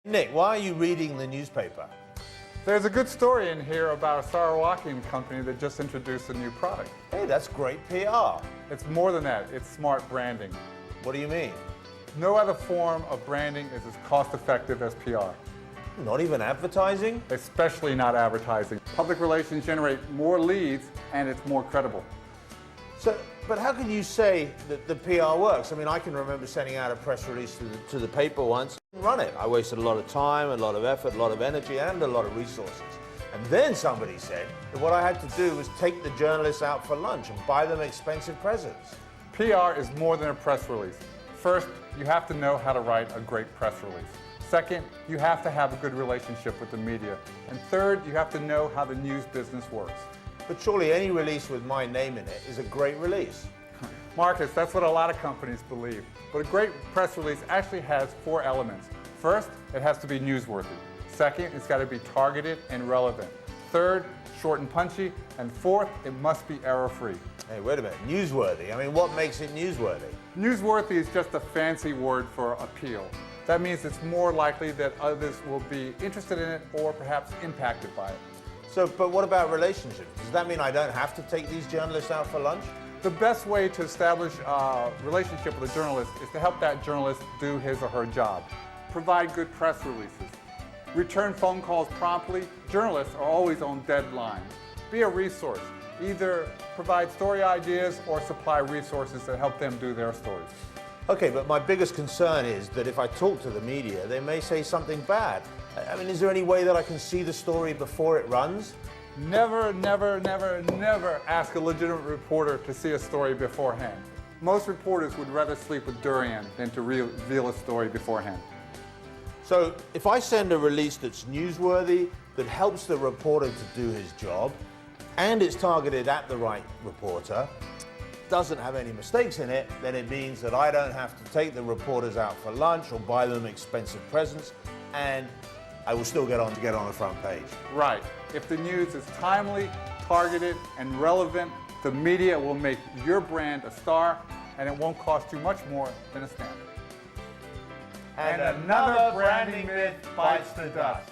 Nick, why are you reading the newspaper? There's a good story in here about a Star walking company that just introduced a new product. Hey, that's great PR. It's more than that, it's smart branding. What do you mean? No other form of branding is as cost-effective as PR. Not even advertising? Especially not advertising. Public relations generate more leads and it's more credible. But how can you say that the PR works? I mean, I can remember sending out a press release to the paper once and run it. I wasted a lot of time, a lot of effort, a lot of energy, and a lot of resources. And then somebody said that what I had to do was take the journalists out for lunch and buy them expensive presents. PR is more than a press release. First, you have to know how to write a great press release. Second, you have to have a good relationship with the media. And third, you have to know how the news business works. But surely any release with my name in it is a great release. Marcus, that's what a lot of companies believe. But a great press release actually has 4 elements. First, it has to be newsworthy. Second, it's got to be targeted and relevant. Third, short and punchy. And fourth, it must be error-free. Hey, wait a minute, newsworthy? I mean, what makes it newsworthy? Newsworthy is just a fancy word for appeal. That means it's more likely that others will be interested in it or perhaps impacted by it. But what about relationships? Does that mean I don't have to take these journalists out for lunch? The best way to establish a relationship with a journalist is to help that journalist do his or her job. Provide good press releases. Return phone calls promptly. Journalists are always on deadline. Be a resource. Either provide story ideas or supply resources that help them do their stories. Okay, but my biggest concern is that if I talk to the media, they may say something bad. I mean, is there any way that I can see the story before it runs? Never, never, never, never ask a legitimate reporter to see a story beforehand. Most reporters would rather sleep with durian than to reveal a story beforehand. So if I send a release that's newsworthy, that helps the reporter to do his job, and it's targeted at the right reporter, doesn't have any mistakes in it, then it means that I don't have to take the reporters out for lunch or buy them expensive presents, and I will still get on the front page. Right. If the news is timely, targeted, and relevant, the media will make your brand a star, and it won't cost you much more than a stamp. And another branding myth bites the dust.